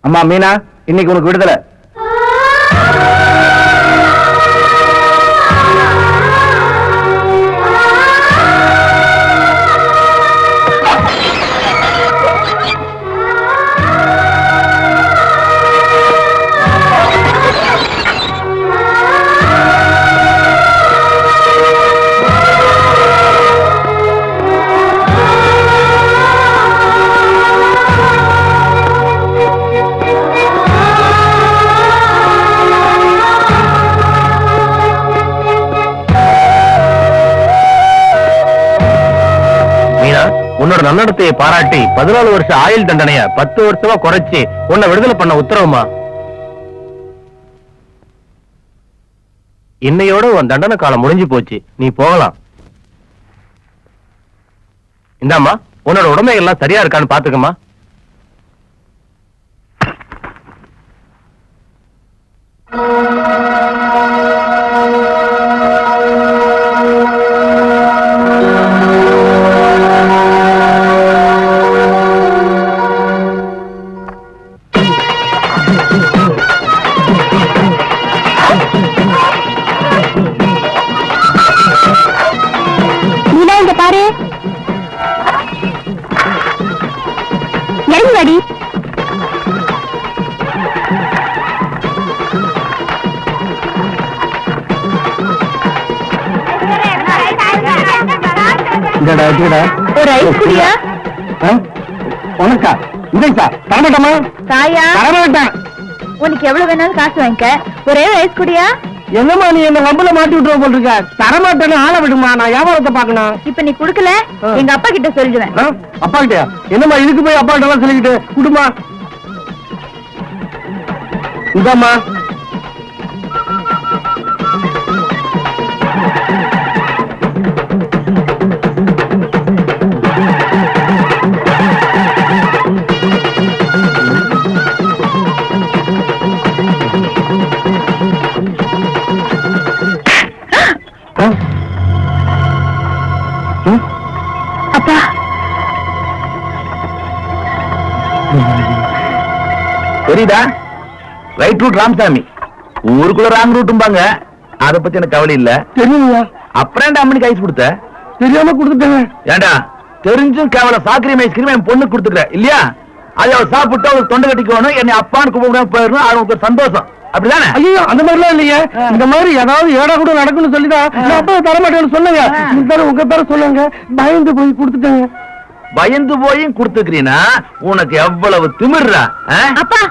அம்மா மீனா, இன்னைக்கு உனக்கு விடுதலை. உன்னோட நன்னடத்தையை பாராட்டி 14 வருஷ ஆயுள் தண்டனைய 10 வருஷமா குறைச்சி உன்னை விடுதலை பண்ண உத்தரவுமா. இன்னையோட உன் தண்டனை காலம் முடிஞ்சு போச்சு, நீ போகலாம். இந்தாம்மா, உன்னோட உடமைகள்லாம் சரியா இருக்கான்னு பாத்துக்கமா. ஒரு ஐஸ் குடியா? உனக்கா? இதைக்கா தரமாட்டமா? தாயா தரமாட்டேன். உனக்கு எவ்வளவு வேணாலும் காசு வாங்கிக்க, ஒரே ஐஸ் குடியா? என்னம்மா நீ என்ன வம்புல மாட்டி விட்டுற போல் இருக்க. தரமாட்டேன்னு ஆள விடுமா, நான் வியாபாரத்தை பாக்கணும். இப்ப நீ குடுக்கல, எங்க அப்பா கிட்ட சொல்லிடுவேன். அப்பா கிட்டயா? என்னம்மா இதுக்கு போய் அப்பா கிட்ட எல்லாம் சொல்லிக்கிட்டு குடுமா. இதாம்மா. அப்பா, தெரியுதா? ரைட் ரூட் ராமசாமி, ஊருக்குள்ள ராங் ரூட்டும்பாங்க. அத பத்தி எனக்கு கவலை இல்ல. தெரியுமா? அப்புறம் ஏன்டா அம்மனுக்கு ஐஸ் கொடுத்த? தெரியாம கொடுத்துட்டேன். ஏண்டா தெரிஞ்சும் கேவலம் சாக்கரியம் ஐஸ்கிரீம் என் பொண்ணு கொடுத்துக்கிற இல்லையா? அதை அவ சாப்பிட்டு அவளுக்கு தொண்டை கட்டிக்கணும், என்னை அப்பான்னு கூப்பிட போயிடணும், அவனுக்கு ஒரு சந்தோஷம். அப்படிதானே? ஐயோ அந்த மாதிரிலாம் இல்லையே. இந்த மாதிரி ஏதாவது ஏடா கூட நடக்கும்னு சொல்லிதான் நான் அப்பா தரமாட்டேன்னு சொன்னங்க. உங்க பேர சொல்லுங்க, பயந்து போய் கொடுத்துட்டேங்க. பயந்து போயும் கொடுத்துக்கிறீனா? உனக்கு எவ்வளவு திமிர்றா? அப்பா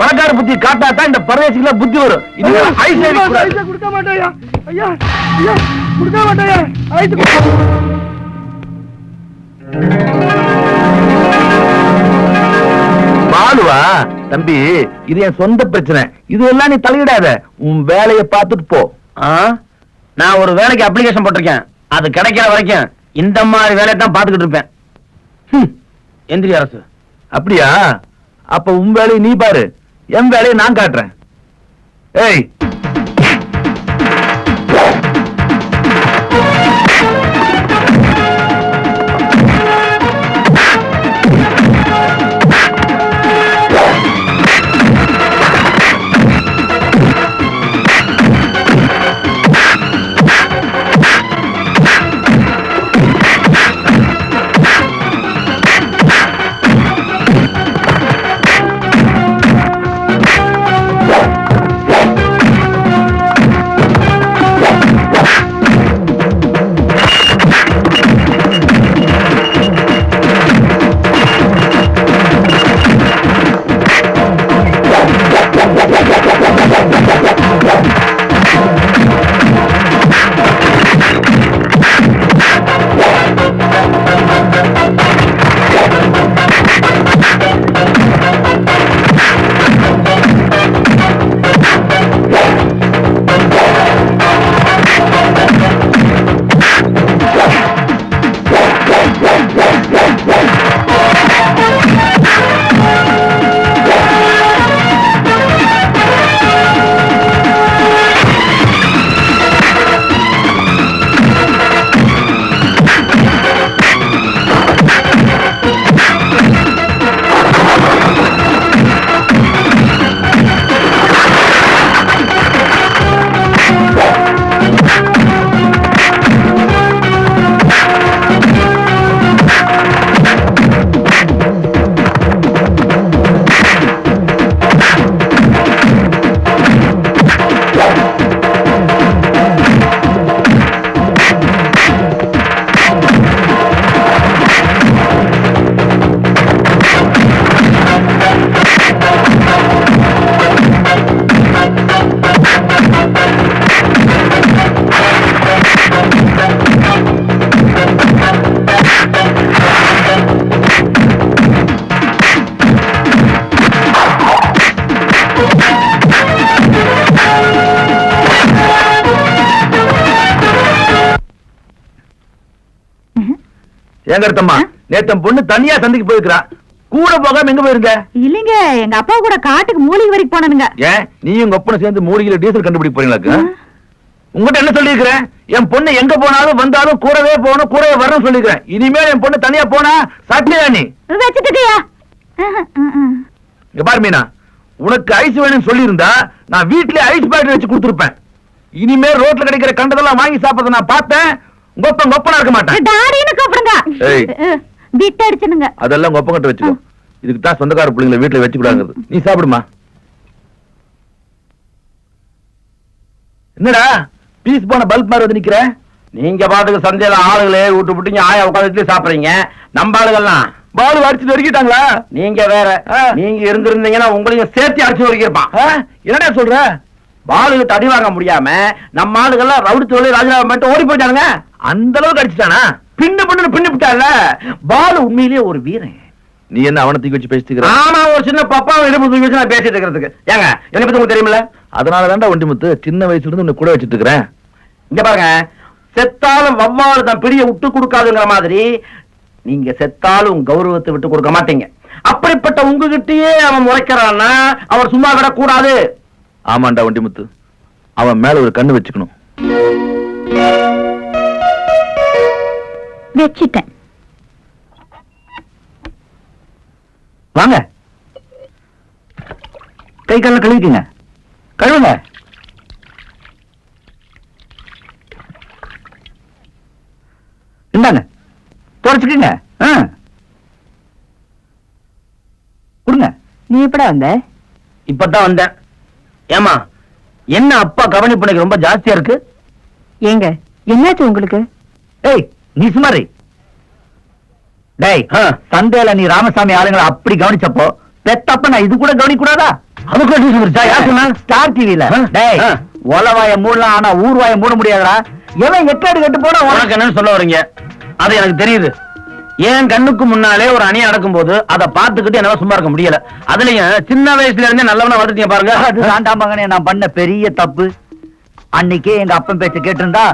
பணக்கார புத்தி காட்டாதான் இந்த பரதேசிகள புத்தி வரும். கொடுக்க மாட்டேயா? ஐயா ஐயா கொடுக்க மாட்டேயா? பாலுவா தம்பி, இது என் சொந்த பிரச்சனை. இது எல்லாம் நீ தலையிடாத, உன் வேலையை பார்த்துட்டு போ. நான் ஒரு வேலைக்கு அப்ளிகேஷன் போட்டிருக்கேன், அது கிடைக்கிற வரைக்கும் இந்த மாதிரி வேலையை தான் பார்த்துக்கிட்டு இருப்பேன். எந்திரி அரசு. அப்படியா? அப்ப உன் வேலையை நீ பாரு, என் வேலையை நான் காட்டுறேன். ஏய் ஏன் கருத்தம்மா நேத்தம் பொண்ணு தனியா சந்தைக்கு போயிருக்கா, கூட போகாம எங்க போயிருங்க? இல்லைங்க, எங்க அப்பா கூட காட்டுக்கு மூலிகை வரைக்கும் போனானுங்க. ஏன் நீயும் உங்க ஒப்பனை சேர்ந்து மூலிகையில டீசல் கண்டுபிடிக்க போறீங்களா? உங்ககிட்ட என்ன சொல்லிருக்கிறேன்? என் பொண்ணு எங்க போனாலும் வந்தாலும் கூடவே போகணும், கூடவே வரணும் சொல்லிருக்கிறேன். இனிமேல் என் பொண்ணு தனியா போனா சாட்டியா நீ வச்சுட்டுக்கியா? இங்க பாரு மீனா, உனக்கு ஐஸ் வேணும்னு சொல்லியிருந்தா நான் வீட்லயே ஐஸ் பேக்கெட் வச்சு கொடுத்துருப்பேன். இனிமே ரோட்ல கிடைக்கிற கண்டதெல்லாம் வாங்கி சாப்பிடுறத நான் பார்த்தேன். கொப்பனா இருக்க மாட்டேன். டாடின்னு கூப்பிடுங்க. ஏய், பிட் அடிச்சுனுங்க. அதெல்லாம் கொப்பங்கிட்ட வச்சுக்கோ. இதுக்கு தான் சொந்தக்கார பிள்ளைங்களை வீட்டுல வச்சு கூடாது. நீ சாப்பிடுமா. என்னடா பீஸ் போன பல்ப் மாதிரி வந்து நிக்கிற? நீங்க பாட்டுக்கு சந்தையில ஆளுகளே விட்டு விட்டு ஆயா உட்காந்து சாப்பிடுறீங்க. நம்ம ஆளுகள்லாம் பால் அடிச்சு நொறுக்கிட்டாங்களா? நீங்க வேற. நீங்க இருந்திருந்தீங்கன்னா உங்களையும் சேர்த்து அடிச்சு நொறுக்கிருப்பான். என்னடா சொல்ற? பாலுகிட்ட அடி வாங்க முடியாம நம்ம ஆளுகள்லாம் ரவுடி தொழில் ராஜினாமா பண்ணிட்டு ஓடி போயிட்டானுங்க. அந்த அளவுக்கு அடிச்சுட்டானா? பின்னு விட்டால. பாலு உண்மையிலேயே ஒரு வீரன். நீ என்ன அவனை தூக்கி வச்சு பேசிட்டு? ஆமா, ஒரு சின்ன பப்பா இடுப்பு தூக்கி வச்சு நான் பேசிட்டு இருக்கிறதுக்கு. ஏங்க என்ன பத்தி உங்களுக்கு தெரியுமில்ல? அதனால தான்டா ஒண்டிமுத்து சின்ன வயசுல இருந்து உன்னை கூட வச்சிட்டு இருக்கிறேன். இங்க பாருங்க, செத்தாலும் வவ்வாறு தான் பிடிய விட்டு கொடுக்காதுங்கிற மாதிரி நீங்க செத்தாலும் கௌரவத்தை விட்டு கொடுக்க மாட்டீங்க. அப்படிப்பட்ட உங்ககிட்டயே அவன் முறைக்கிறான்னா அவர் சும்மா விடக்கூடாது. ஆமாண்டா ஒண்டிமுத்து, அவன் மேல ஒரு கண்ணு வச்சுக்கணும். வச்சிட்டேன். வாங்க, கை கால கழுவிக்குங்க. கழுவுங்க. இந்தாங்க, தொடச்சுக்குங்க. கொடுங்க. நீ எப்படா வந்த? இப்பதான் வந்தேன். ஏமா, என்ன அப்பா கவனிப்பு எனக்கு ரொம்ப ஜாஸ்தியா இருக்கு? ஏங்க என்னாச்சு உங்களுக்கு? ஏய் நீ சுமாரி. டேய், சந்தையில நீ ராமசாமி ஆளுங்களை அப்படி கவனிச்சப்போ பெத்தப்ப நான் இது கூட கவனிக்க கூடாதா? ஸ்டார் டிவில டேய் ஒலவாய மூடலாம், ஆனா ஊர்வாய மூட முடியாதா? எவன் எக்காடு கட்டு போனா உனக்கு என்னன்னு சொல்ல வரீங்க? அது எனக்கு தெரியுது. என் கண்ணுக்கு முன்னாலே ஒரு அணியை நடக்கும் போது அதை பார்த்துக்கிட்டு என்னால சும்மா இருக்க முடியல. அதுலயும் சின்ன வயசுல இருந்தே நல்லவனா வளர்த்தீங்க பாருங்க. அது தாண்டாமங்கனே நான் பண்ண பெரிய தப்பு. அன்னைக்கே எங்க அப்பன் பேச்ச கேட்டிருந்தா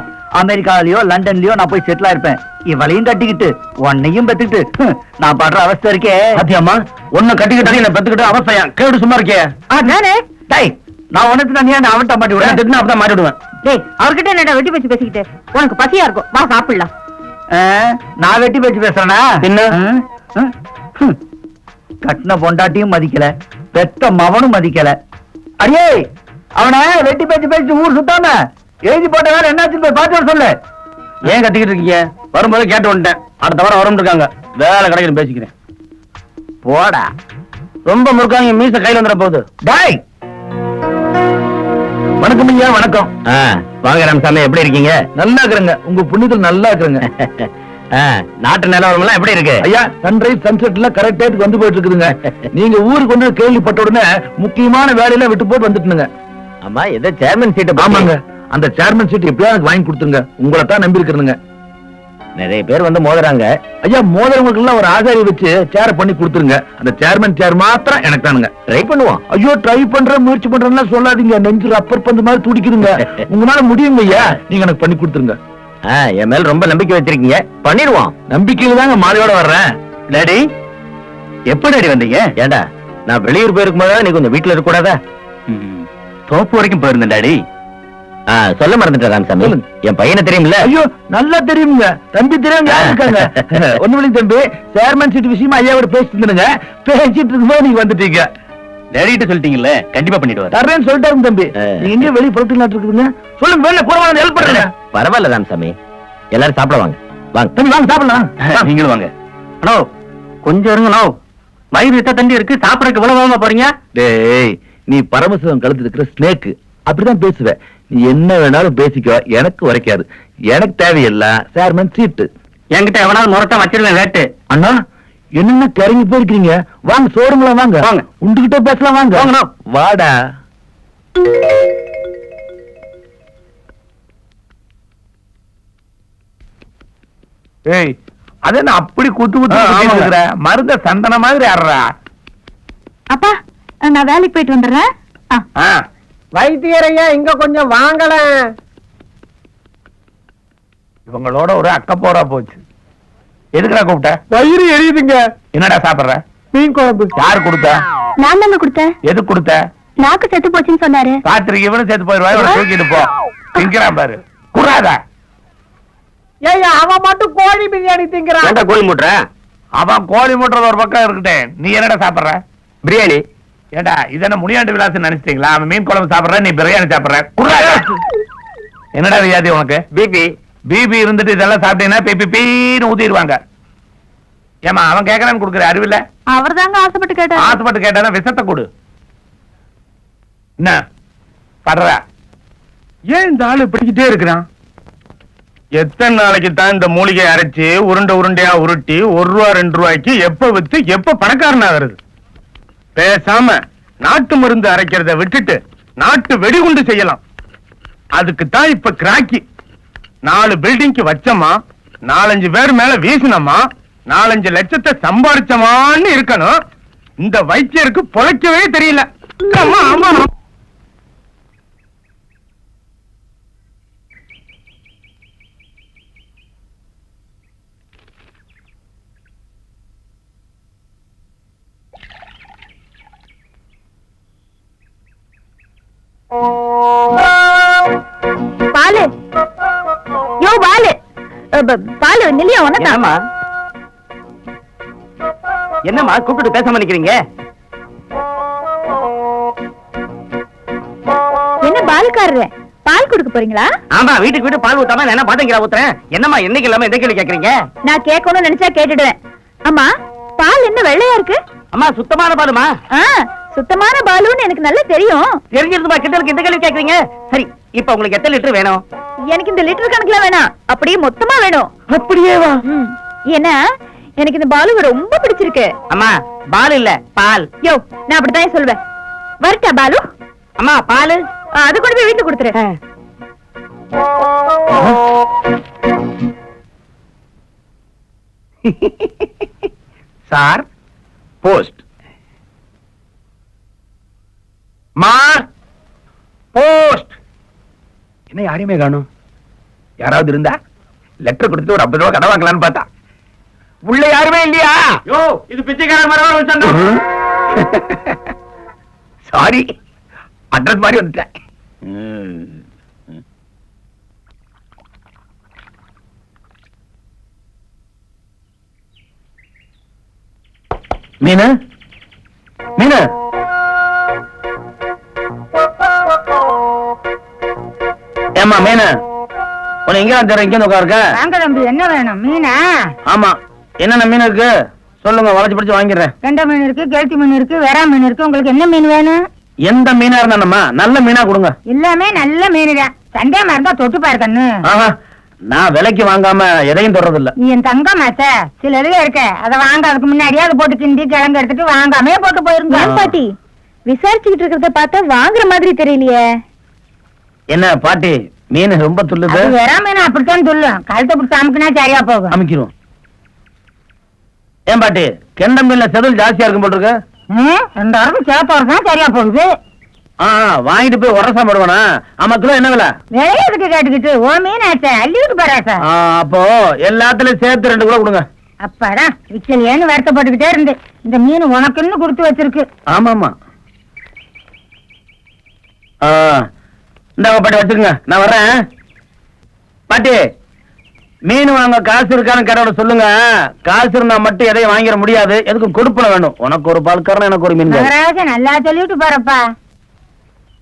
அமெரிக்காலயோ லண்டன்லயோ நான் போய் செட்டில் ஆயிருப்பேன். இவளையும் கட்டிக்கிட்டு உன்னையும் பெத்துக்கிட்டு நான் படுற அவஸ்தை இருக்கே. சத்தியம்மா, உன்னை கட்டிக்கிட்டு என்ன பெத்துக்கிட்டு அவஸ்தையா? கேடு சும்மா இருக்கே. டேய், நான் உனக்கு நீ அவன்கிட்ட மாட்டி விடுறேன். திட்டினா அப்பதான் மாட்டி விடுவேன். டேய், அவர்கிட்ட என்னடா வெட்டி பேச்சு பேசிக்கிட்டு? உனக்கு பசியா இருக்கும், வா சாப்பிடலாம். நான் வெட்டி பேச்சு பேசுறேனா? என்ன கட்டின பொண்டாட்டியும் மதிக்கல, பெத்த மவனும் மதிக்கல. அடியே, அவனை வெட்டி பேச்சு பேசி ஊர் சுத்தாம எழுதி போட்ட வேற என்னாச்சு போய் பார்த்து சொல்லு. ஏன் கத்திக்கிட்டு இருக்கீங்க? வரும்போது கேட்டு வந்துட்டேன். அடுத்த வாரம் வரும் இருக்காங்க, வேலை கிடைக்கணும் பேசிக்கிறேன். போடா. ரொம்ப முறுக்காங்க, மீச கையில வந்துட போகுது. டாய், வணக்கம் ஐயா. வணக்கம். வாங்க ராமசாமி, எப்படி இருக்கீங்க? நல்லா இருக்கிறேங்க. உங்க புண்ணியத்தில் நல்லா இருக்கிறேங்க. நாட்டு நிலவரம் எல்லாம் எப்படி இருக்கு? ஐயா, சன்ரைஸ் சன்செட் எல்லாம் கரெக்ட் டைத்துக்கு வந்து போயிட்டு இருக்குதுங்க. நீங்க ஊருக்கு வந்து கேள்விப்பட்ட உடனே முக்கியமான வேலையில விட்டு போட்டு வந்துட்டுங்க. ஆமா, ஏதோ சேர்மன் சீட். ஆமாங்க, அந்த சேர்மன் சீட் எப்படியா எனக்கு வாங்கி கொடுத்துருங்க. உங்களை தான் நம்பி இருக்கிறேங்க. நிறைய பேர் வந்து மோதுறாங்க. ஐயா, மோதிரவங்களுக்கு எல்லாம் ஒரு ஆசாரி வச்சு சேர பண்ணி கொடுத்துருங்க. அந்த சேர்மன் சேர் மாத்திரம் எனக்கு தானுங்க. ட்ரை பண்ணுவோம். ஐயோ, ட்ரை பண்ற முயற்சி பண்றேன்னா சொல்லாதீங்க. நெஞ்சு ரப்பர் பந்து மாதிரி துடிக்குதுங்க. உங்களால முடியுங்க ஐயா, நீங்க எனக்கு பண்ணி கொடுத்துருங்க. என் மேல ரொம்ப நம்பிக்கை வச்சிருக்கீங்க, பண்ணிடுவோம். நம்பிக்கையில தாங்க மாலையோட வர்றேன். டாடி, எப்படி டாடி வந்தீங்க? ஏண்டா, நான் வெளியூர் போயிருக்கும் போது நீ கொஞ்சம் வீட்டுல இருக்க கூடாதா? தோப்பு வரைக்கும் போயிருந்தேன் டாடி. சொல்ல மறந்துட்டேன் ராமசாமி, என் பையனை தெரியுமில்ல? ஐயோ, நல்லா தெரியுங்க. தம்பி தெரியும் இருக்காங்க. ஒண்ணு தம்பி, சேர்மன் சீட் விஷயமா ஐயாவோட பேசிட்டு இருந்தேங்க. பேசிட்டு இருக்கும்போது நீங்க வந்துட்டீங்க. டேடிட்ட சொல்லிட்டீங்கல்ல, கண்டிப்பா பண்ணிடுவார். தரேன்னு சொல்லிட்டாருங்க தம்பி. நீங்க எங்க வெளியே புறப்பட்டு இருக்குதுங்க? சொல்லுங்க, வெளில கூட ஹெல்ப் பண்ணுங்க. பரவாயில்ல ராமசாமி, எல்லாரும் சாப்பிட வாங்க. வாங்க தம்பி, வாங்க சாப்பிடலாம். நீங்களும் வாங்க. ஹலோ, கொஞ்சம் இருங்க. வயிறு எத்த தண்டி இருக்கு, சாப்பிடறதுக்கு இவ்வளவு போறீங்க? டேய், நீ பரமசிவம் கழுத்து இருக்கிற ஸ்னேக், அப்படிதான் பேசுவ. நீ என்ன வேணாலும் பேசிக்கோ, எனக்கு உரைக்காது. எனக்கு தேவையில்ல சேர்மன் சீட்டு. என்கிட்ட எவனாலும் முறத்தான் வச்சிருந்தேன் ரேட்டு. அண்ணா, என்னென்ன கறங்கி போயிருக்கீங்க? வாங்க, சோறுங்களா வாங்க. வாங்க, உண்டுகிட்ட பேசலாம். வாங்க வாடா. ஏய், அத நான் அப்படி குத்து மருந்த சந்தன மாதிரி ஆடுறா. அப்பா, நான் வேலைக்கு போயிட்டு வந்துடுறேன். வைத்தியரையா இங்க கொஞ்சம் வாங்கலாம். இவங்களோட ஒரு அக்க போரா போச்சு. எதுக்குடா கூப்பிட்ட? வயிறு எரியுதுங்க. என்னடா சாப்பிடுற? மீன் குழம்பு. யாரு கொடுத்தா? நான் தாங்க கொடுத்தேன். எதுக்கு கொடுத்த? நாக்கு செத்து போச்சுன்னு சொன்னாரு. ராத்திரிக்கு இவனும் சேர்த்து போயிருவா. இவனை தூக்கிட்டு போ. திங்கிறான் பாரு. குறாதா? ஏய்யா, அவன் மட்டும் கோழி பிரியாணி திங்கிறான். கோழி மூட்டுற? அவன் கோழி மூட்டுறது ஒரு பக்கம் இருக்கட்டேன். நீ என்னடா சாப்பிடுற? பிரியாணி. ஏண்டா இது என்ன முனியாண்டு விலாசம் நினைச்சிட்டீங்களா? அவன் மீன் குழம்பு சாப்பிடுற, நீ பிரியாணி சாப்பிடுற. குறாதா? என்னடா வியாதி உனக்கு? பிபி. பிபி இருந்துட்டு இதெல்லாம் சாப்பிட்டீங்கன்னா பீன்னு ஊத்திடுவாங்க. ஏமா அவன் கேட்கறான்னு கொடுக்குற அறிவில்ல? அவர் தாங்க ஆசைப்பட்டு கேட்டாரு. ஆசைப்பட்டு கேட்டானா விஷத்தை கொடு. என்ன படுற? ஏன் இந்த ஆளு பிடிக்கிட்டே இருக்கிறான்? எத்தனை நாளைக்கு தான் இந்த மூலிகை அரைச்சு உருண்டையா உருட்டி ₹1 ₹2 எப்ப வித்து எப்ப பணக்காரனா வருது? பேசாம நாட்டு மருந்து அரைக்கிறத விட்டுட்டு நாட்டு வெடிகுண்டு செய்யலாம். அதுக்கு தான் இப்ப கிராக்கி. 4 பில்டிங்க்கு வச்சமா, 4-5 பேர் மேல வீசினமா, 4-5 லட்சத்தை சம்பாதிச்சமான்னு இருக்கணும். இந்த வைத்தியருக்கு பொழைக்கவே தெரியல. ஆமா ஆமா. பாலு, யோ பாலு, பாலு நிலையா உனதான். என்னம்மா கூப்பிட்டு பேசாம நிக்கிறீங்க? என்ன பாலுக்காரரு, பால் கொடுக்க போறீங்களா? ஆமா, வீட்டுக்கு வீட்டு பால் ஊத்தாம என்ன பாத்தீங்களா ஊத்துறேன்? என்னம்மா என்னைக்கு இல்லாம எந்த கேள்வி கேக்குறீங்க? நான் கேட்கணும்னு நினைச்சா கேட்டுடுவேன். அம்மா, பால் என்ன வெள்ளையா இருக்கு? அம்மா சுத்தமான பாலுமா? சுத்தமான பாலுன்னு எனக்கு நல்லா தெரியும். தெரிஞ்சிருந்துமா கிட்டலுக்கு இந்த கேள்வி கேக்குறீங்க? சரி, இப்ப உங்களுக்கு எத்தனை லிட்டர் வேணும்? எனக்கு இந்த லிட்டர் கணக்குல வேணாம், அப்படியே மொத்தமா வேணும். அப்படியே வா. ஏன்னா எனக்கு இந்த பாலு ரொம்ப பிடிச்சிருக்கு. அம்மா பால் இல்ல பால். யோ, நான் அப்படித்தான் சொல்லுவேன். வரட்டா பாலு? அம்மா பால் அது கொண்டு போய் வீட்டுல கொடுத்துரு. Sir, post. மா போஸ்ட். என்ன யாரையுமே காணும்? யாராவது இருந்தா லெட்டர் கொடுத்து ஒரு ₹50 கடை வாங்கலான்னு பார்த்தா உள்ள யாருமே இல்லையா? யோ, இது பிச்சைக்கார மரம். சாரி, அட்ரஸ் மாதிரி வந்துட்டேன். மீனு, மீனு, ஏமா மீனு, உன்னை எங்க தர இங்க உட்காருக்க? வாங்க தம்பி, என்ன வேணும்? மீனா? ஆமா, என்னென்ன மீன் இருக்கு சொல்லுங்க, வளைச்சு பிடிச்சு வாங்கிடுறேன். கெண்டை மீன் இருக்கு, கெளுத்தி மீன் இருக்கு, வெறா மீன் இருக்கு. உங்களுக்கு என்ன மீன் வேணும்? எந்த மீனா இருந்தா நல்ல மீனா கொடுங்க. எல்லாமே நல்ல மீன் தான். சந்தேகமா இருந்தா தொட்டு பாரு கண்ணு. நான் விலைக்கு வாங்காம எதையும் தொடறது இல்ல. நீ என் தங்கம் மாத்த சில இதுல இருக்க, அதை வாங்காதுக்கு முன்னாடியே அதை போட்டு கிண்டி கிழங்கு எடுத்துட்டு வாங்காமே போட்டு போயிருங்க. பாட்டி விசாரிச்சுக்கிட்டு இருக்கிறத பார்த்தா வாங்குற மாதிரி தெரியலையே. என்ன பாட்டி, மீன் ரொம்ப துள்ளுது. வெறா மீன் அப்படித்தான் துள்ளும். கழுத்தை பிடிச்சி அமுக்குனா சரியா போகும். அமைக்கிறோம். ஏன் பாட்டி, கெண்ட மீன்ல செதில் ஜாஸ்தியா இருக்கும் போட்டுருக்கு. 2000 சேர்த்து தான் சரியா போகுது. வாங்கிட்டு போய் உரசா போடுவானா? ஆமா, கிலோ என்ன விலை? விளையாதுக்கு கேட்டுக்கிட்டு ஓ மீன் ஆச்சா அள்ளிட்டு போறாச்சா? அப்போ எல்லாத்துலயும் சேர்த்து 2 கிலோ கொடுங்க. அப்பாதான் விக்கலையேன்னு வருத்தப்பட்டுக்கிட்டே இருந்து இந்த மீன் உனக்குன்னு கொடுத்து வச்சிருக்கு. ஆமா ஆமா. இந்த பாட்டி வச்சுக்கோங்க, நான் வர்றேன். பாட்டி, மீன் வாங்க காசு இருக்கான்னு கடவுள சொல்லுங்க. காசு இருந்தா மட்டும் எதையும் வாங்கிட முடியாது. எதுக்கும் கொடுப்பன வேணும். உனக்கு ஒரு பால்காரன், எனக்கு ஒரு மீன். நல்லா சொல்லிட்டு போறப்பா.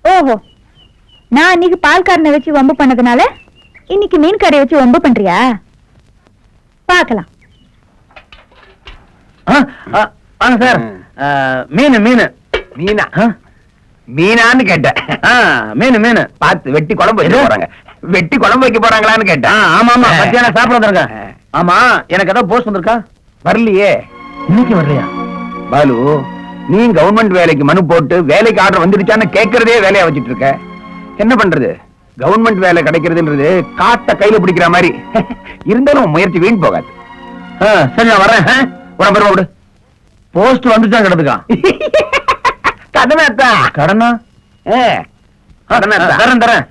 ஓஹோ, நான் இன்னைக்கு பால்காரனை வச்சு வம்பு பண்ணதுனால இன்னைக்கு மீன் கடையை வச்சு வம்பு பண்றியா? பாக்கலாம். வாங்க சார். மீன் மீன் மீனா? மீனான்னு கேட்டேன். மீன் மீன் பார்த்து வெட்டி குழம்பு வைக்க போறாங்க. வெட்டி குழம்பு வைக்க போறாங்களான்னு கேட்டேன். ஆமா ஆமா, மத்தியான சாப்பிட வந்திருக்கேன். ஆமா, எனக்கு ஏதாவது போஸ்ட் வந்திருக்கா? வரலையே. இன்னைக்கு வரலையா? பாலு, நீ கவர்மெண்ட் வேலைக்கு மனு போட்டு வேலைக்கு ஆர்டர் வந்துடுச்சான்னு கேட்கறதே வேலையா வச்சிட்டு இருக்க. என்ன பண்றது? கவர்மெண்ட் வேலை கிடைக்கிறதுன்றது காட்ட கையில பிடிக்கிற மாதிரி. இருந்தாலும் முயற்சி வீண் போகாது. சரி, நான் வரேன். உடம்பு விடு. போஸ்ட் வந்துச்சா கிடதுக்கா? கடனா? கடனா? தரேன் தரேன்.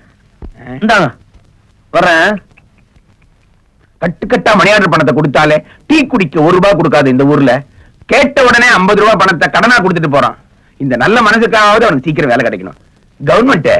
இந்தாங்க, வர்றேன். கட்டுக்கட்டா மணி ஆர்டர் பணத்தை கொடுத்தாலே டீ குடிக்க 1 ரூபாய் கொடுக்காது இந்த ஊர்ல. கேட்ட உடனே 50 ரூபாய் பணத்தை கடனா கொடுத்துட்டு போறான். இந்த நல்ல மனசுக்காவது அவனுக்கு சீக்கிரம் வேலை கிடைக்கணும். கவர்மெண்ட்